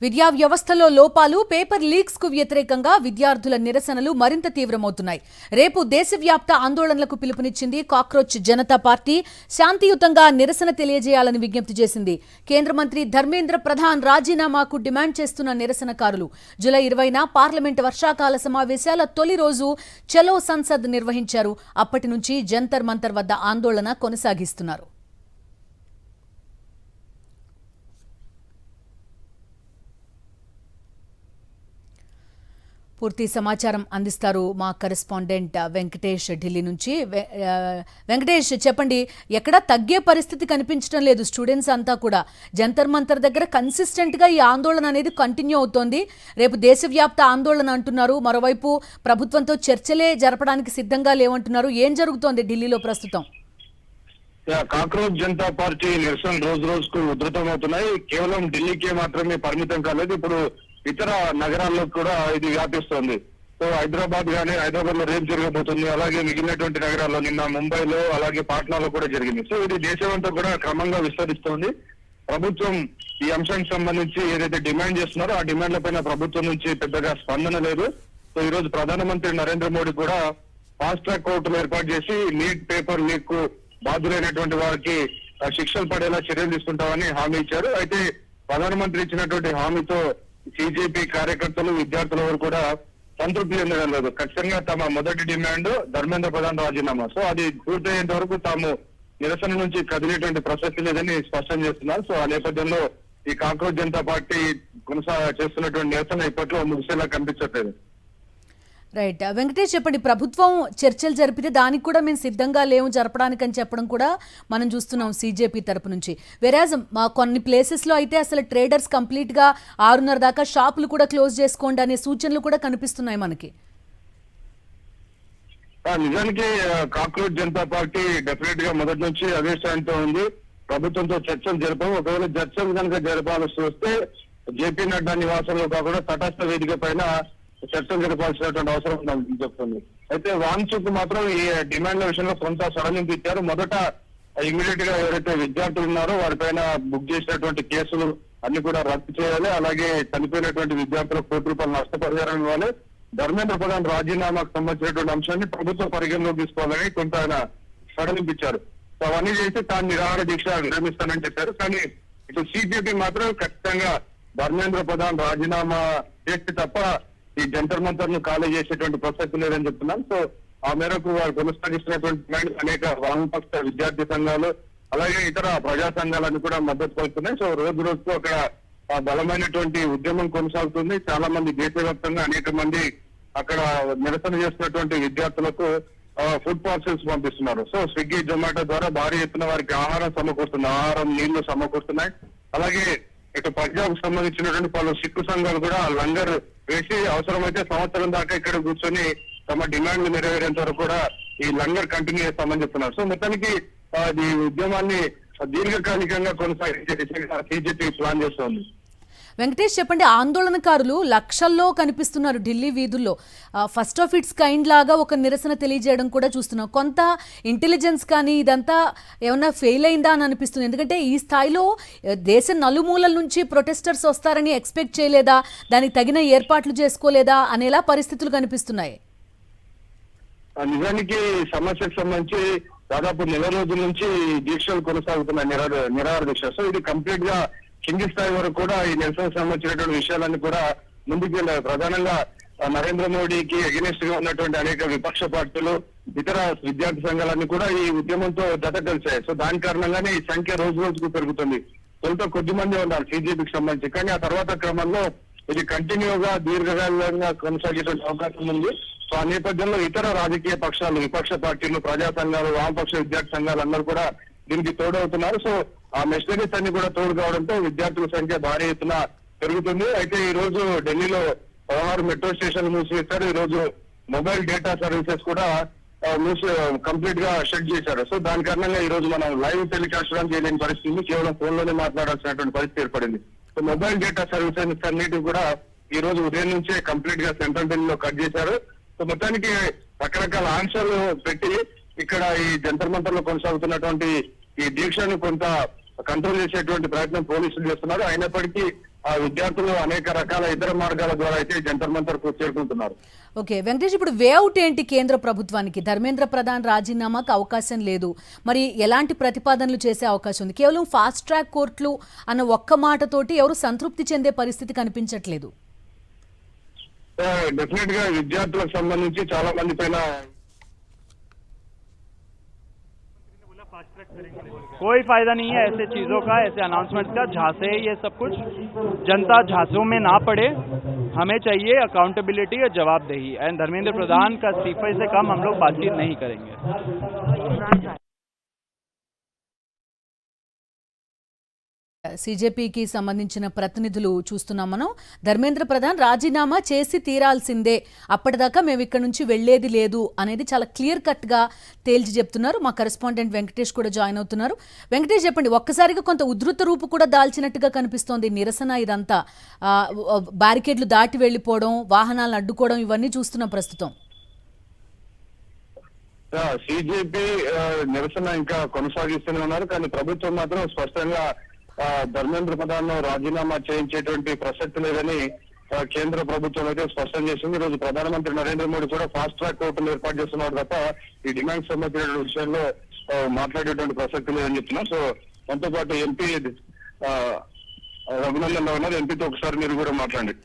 విద్యా వ్యవస్థలో లోపాలు, పేపర్ లీక్స్ కు వ్యతిరేకంగా విద్యార్థుల నిరసనలు మరింత తీవ్రమవుతున్నాయి. రేపు దేశవ్యాప్త ఆందోళనలకు పిలుపునిచ్చింది కాక్రోచ్ జనతా పార్టీ. శాంతియుతంగా నిరసన తెలియజేయాలని విజ్ఞప్తి చేసింది. కేంద్ర మంత్రి ధర్మేంద్ర ప్రధాన్ రాజీనామాకు డిమాండ్ చేస్తున్న నిరసనకారులు జూలై 20న పార్లమెంట్ వర్షాకాల సమావేశాల తొలి రోజు చలో సంసద్ నిర్వహించారు. అప్పటి నుంచి జంతర్ మంతర్ వద్ద ఆందోళన కొనసాగిస్తున్నారు. పూర్తి సమాచారం అందిస్తారు మా కరెస్పాండెంట్ వెంకటేష్ ఢిల్లీ నుంచి. వెంకటేష్, చెప్పండి, ఎక్కడా తగ్గే పరిస్థితి కనిపించడం లేదు. స్టూడెంట్స్ అంతా కూడా జంతర్ మంతర్ దగ్గర కన్సిస్టెంట్గా ఈ ఆందోళన అనేది కంటిన్యూ అవుతోంది. రేపు దేశవ్యాప్త ఆందోళన అంటున్నారు. మరోవైపు ప్రభుత్వంతో చర్చలే జరపడానికి సిద్ధంగా లేవంటున్నారు. ఏం జరుగుతోంది ఢిల్లీలో ప్రస్తుతం? కాక్రోచ్ జనతా పార్టీ నిరసన రోజు రోజుకు ఉధృతమవుతున్నాయి. కేవలం ఢిల్లీకే మాత్రమే పరిమితం కాలేదు, ఇప్పుడు ఇతర నగరాల్లో కూడా ఇది వ్యాపిస్తోంది. సో హైదరాబాద్ లో రేపు జరగబోతుంది. అలాగే మిగిలినటువంటి నగరాల్లో నిన్న ముంబైలో అలాగే పాట్నాలో కూడా జరిగింది. సో ఇది దేశమంతా కూడా క్రమంగా విస్తరిస్తోంది. ప్రభుత్వం ఈ అంశానికి సంబంధించి ఏదైతే డిమాండ్ చేస్తున్నారో ఆ డిమాండ్ల పైన ప్రభుత్వం నుంచి పెద్దగా స్పందన లేదు. సో ఈ రోజు ప్రధానమంత్రి నరేంద్ర మోడీ కూడా ఫాస్ట్ ట్రాక్ కోర్టులు ఏర్పాటు చేసి నీట్ పేపర్ లీక్ కు బాధ్యులైనటువంటి వారికి శిక్షలు పడేలా చర్యలు తీసుకుంటామని హామీ ఇచ్చారు. అయితే ప్రధానమంత్రి ఇచ్చినటువంటి హామీతో సిజేపీ కార్యకర్తలు, విద్యార్థుల వరకు కూడా సంతృప్తి చెందడం లేదు. ఖచ్చితంగా తమ మొదటి డిమాండ్ ధర్మేంద్ర ప్రధాన్ రాజీనామా. సో అది పూర్తయ్యేంత వరకు తాము నిరసన నుంచి కదిలేటువంటి ప్రసక్తి లేదని స్పష్టం చేస్తున్నారు. సో ఆ నేపథ్యంలో ఈ కాక్రోచ్ జనతా పార్టీ చేస్తున్నటువంటి నిరసన ఇప్పట్లో ముగిసేలా కనిపించట్లేదు. రైట్ వెంకటేష్, చెప్పండి, ప్రభుత్వం చర్చలు జరిపితే దానికి కూడా మేము సిద్ధంగా లేవు జరపడానికి అని చెప్పడం కూడా మనం చూస్తున్నాం సీజేపీ తరపు నుంచి. వెరాజ్ కొన్ని ప్లేసెస్లో అయితే అసలు ట్రేడర్స్ కంప్లీట్గా 6:30 దాకా షాపులు కూడా క్లోజ్ చేసుకోండి అనే సూచనలు కూడా కనిపిస్తున్నాయి మనకి. నిజానికి కాక్రోచ్ జనతా పార్టీ డెఫినెట్ గా మొదటి నుంచి అదే స్టాండ్తో ఉంది. ప్రభుత్వంతో చర్చలు జరపవు. ఒకవేళ చర్చలు కనుక జరపాల్సి వస్తే జేపీ నడ్డా నివాసంలో కాకుండా తటస్థ వేదిక పైన చర్చలు జరపాల్సినటువంటి అవసరం ఉందని చెప్తుంది. అయితే వాంఛకు మాత్రం ఈ డిమాండ్ల విషయంలో కొంత సడలింపు ఇచ్చారు. మొదట ఇమీడియట్ గా ఎవరైతే విద్యార్థులు ఉన్నారో వారిపైన బుక్ చేసినటువంటి కేసులు అన్ని కూడా రద్దు చేయాలి. అలాగే చనిపోయినటువంటి విద్యార్థులకు ₹1 నష్టపరిహారం ఇవ్వాలి. ధర్మేంద్ర ప్రధాన్ రాజీనామాకు సంబంధించినటువంటి అంశాన్ని ప్రభుత్వం పరిగణలోకి తీసుకోవాలని కొంత ఆయన సడలింపించారు. సో అవన్నీ చేసి తాను నిరాహార దీక్ష విరమిస్తానని చెప్పారు. కానీ ఇటు సిపిఐ మాత్రం ఖచ్చితంగా ధర్మేంద్ర ప్రధాన్ రాజీనామా చేస్తే తప్ప ఈ జంతర్ మంతర్ ను ఖాళీ చేసేటువంటి ప్రసక్తి లేదని చెప్తున్నాం. సో ఆ మేరకు వారు కొనసాగిస్తున్నటువంటి డిమాండ్ అనేక వామపక్ష విద్యార్థి సంఘాలు అలాగే ఇతర ప్రజా సంఘాలను కూడా మద్దతు పలుకుతున్నాయి. సో రోజు రోజుకు అక్కడ బలమైనటువంటి ఉద్యమం కొనసాగుతుంది. చాలా మంది దేశవ్యాప్తంగా అనేక మంది అక్కడ నిరసన చేస్తున్నటువంటి విద్యార్థులకు ఫుడ్ పార్సల్స్ పంపిస్తున్నారు. సో స్విగ్గీ, జొమాటో ద్వారా భారీ ఎత్తున వారికి ఆహారం సమకూరుతుంది, ఆహారం, నీళ్లు సమకూరుతున్నాయి. అలాగే ఇటు పంజాబ్ సంబంధించినటువంటి పలు సిక్కు సంఘాలు కూడా లంగర్ వేసి అవసరమైతే సంవత్సరం దాకా ఇక్కడ కూర్చొని తమ డిమాండ్లు నెరవేరేంత వరకు కూడా ఈ లంగర్ కంటిన్యూ చేస్తామని చెప్తున్నారు. సో మొత్తానికి ఈ ఉద్యమాన్ని దీర్ఘకాలికంగా కొనసాగించే దిశగా సిజేపీ ప్లాన్ చేస్తోంది. వెంకటేష్, చెప్పండి, ఆందోళనకారులు లక్షల్లో కనిపిస్తున్నారు ఢిల్లీ వీధుల్లో. ఫస్ట్ ఆఫ్ ఇట్స్ కైండ్ లాగా ఒక నిరసన తెలియజేయడం కూడా చూస్తున్నాం. కొంత ఇంటెలిజెన్స్ కానీ ఇదంతా ఏమన్నా ఫెయిల్ అయిందా అని అనిపిస్తుంది. ఎందుకంటే ఈ స్థాయిలో దేశ నలుమూలల నుంచి ప్రొటెస్టర్స్ వస్తారని ఎక్స్పెక్ట్ చేయలేదా, దానికి తగిన ఏర్పాట్లు చేసుకోలేదా అనేలా పరిస్థితులు కనిపిస్తున్నాయి. నిజానికి సమస్యకు సంబంధించి దాదాపు నెల రోజుల నుంచి దీక్షలు కొనసాగుతున్నాయి, నిరాహార దీక్ష. సో ఇది కంప్లీట్ గా కింది స్థాయి వరకు కూడా ఈ నిరసనకు సంబంధించినటువంటి విషయాలన్నీ కూడా ముందుకు వెళ్ళారు. ప్రధానంగా నరేంద్ర మోడీకి అగెనిస్ట్ గా ఉన్నటువంటి అనేక విపక్ష పార్టీలు, ఇతర విద్యార్థి సంఘాలన్నీ కూడా ఈ ఉద్యమంతో జత కలిశాయి. సో దాని కారణంగానే ఈ సంఖ్య రోజు రోజుకు పెరుగుతుంది. తొలుత కొద్ది మంది ఉన్నారు సిజేపీకి సంబంధించి, కానీ ఆ తర్వాత క్రమంలో ఇది కంటిన్యూగా దీర్ఘకాలంగా కొనసాగేటువంటి అవకాశం ఉంది. సో ఆ నేపథ్యంలో ఇతర రాజకీయ పక్షాలు, విపక్ష పార్టీలు, ప్రజా సంఘాలు, వామపక్ష విద్యార్థి సంఘాలు అందరూ కూడా దీనికి తోడవుతున్నారు. సో ఆ మెషనరీస్ అన్ని కూడా తోడు కావడంతో విద్యార్థుల సంఖ్య భారీ ఎత్తున పెరుగుతుంది. అయితే ఈ రోజు ఢిల్లీలో 16 మెట్రో స్టేషన్లు మూసివేశారు. ఈ రోజు మొబైల్ డేటా సర్వీసెస్ కూడా కంప్లీట్ గా షట్ చేశారు. సో దాని కారణంగా ఈ రోజు మనం లైవ్ టెలికాస్ట్ చేయలేని పరిస్థితి, కేవలం ఫోన్ లోనే మాట్లాడాల్సినటువంటి పరిస్థితి ఏర్పడింది. సో మొబైల్ డేటా సర్వీసెస్ అన్నిటి కూడా ఈ రోజు ఉదయం నుంచే కంప్లీట్ గా సెంట్రల్ ఢిల్లీలో కట్ చేశారు. సో మొత్తానికి రకరకాల ఆంక్షలు పెట్టి ఇక్కడ ఈ జంతర్ మంతర్ లో కొనసాగుతున్నటువంటి ఈ దీక్షను కొంత కంట్రోల్ చేసేటువంటి ప్రయత్నం పోలీసులు చేస్తున్నారు. అయినప్పటికీ ఆ విద్యార్థులు అనేక రకాల ఇతర మార్గాల ద్వారా అయితే జంతర్ మంతర్ కు చేరుకుంటున్నారు. ఓకే వెంకటేష్, ఇప్పుడు వేఅవుట్ ఏంటి కేంద్ర ప్రభుత్వానికి? ధర్మేంద్ర ప్రధాన్ రాజీనామాకు అవకాశం లేదు, మరి ఎలాంటి ప్రతిపాదనలు చేసే అవకాశం ఉంది? కేవలం ఫాస్ట్ ట్రాక్ కోర్టులు అన్న ఒక్క మాటతోటి ఎవరు సంతృప్తి చెందే పరిస్థితి కనిపించట్లేదు. డెఫినెట్ గా విద్యార్థులకు సంబంధించి చాలా మంది పైన कोई फायदा नहीं है ऐसे चीजों का, ऐसे अनाउंसमेंट का। झांसे है ये सब कुछ, जनता झांसों में ना पड़े। हमें चाहिए अकाउंटेबिलिटी और जवाबदेही, एंड धर्मेंद्र प्रधान का इस्तीफे से कम हम लोग बातचीत नहीं करेंगे। సీజేపీకి సంబంధించిన ప్రతినిధులు చూస్తున్నాం మనం. ధర్మేంద్ర ప్రధాన్ రాజీనామా చేసి తీరాల్సిందే, అప్పటిదాకా మేము ఇక్కడ నుంచి వెళ్లేది లేదు అనేది చాలా క్లియర్ కట్ గా తేల్చి చెప్తున్నారు. మా కరెస్పాండెంట్ వెంకటేష్ కూడా జాయిన్ అవుతున్నారు. వెంకటేష్ చెప్పండి, ఒక్కసారిగా కొంత ఉధృత రూపు కూడా దాల్చినట్టుగా కనిపిస్తోంది నిరసన. ఇదంతా బ్యారికేడ్లు దాటి వెళ్లిపోవడం, వాహనాలను అడ్డుకోవడం, ఇవన్నీ చూస్తున్నాం ప్రస్తుతం. సిజేపీ నిరసన ఇంకా కొనసాగిస్తూనే ఉన్నారు, కానీ ప్రభుత్వం మాత్రం స్పష్టంగా ధర్మేంద్ర ప్రధాన్ రాజీనామా చేయించేటువంటి ప్రసక్తి లేదని కేంద్ర ప్రభుత్వం అయితే స్పష్టం చేసింది. ఈ రోజు ప్రధానమంత్రి నరేంద్ర మోడీ కూడా ఫాస్ట్ ట్రాక్ కోర్టును ఏర్పాటు చేస్తున్నారు తప్ప ఈ డిమాండ్ సంబంధించిన విషయంలో మాట్లాడేటువంటి ప్రసక్తి లేదని చెప్తున్నా. సో మనతో పాటు ఎంపీ రఘునందన్ రావు ఉన్నారు, ఎంపీతో ఒకసారి మీరు కూడా మాట్లాడండి.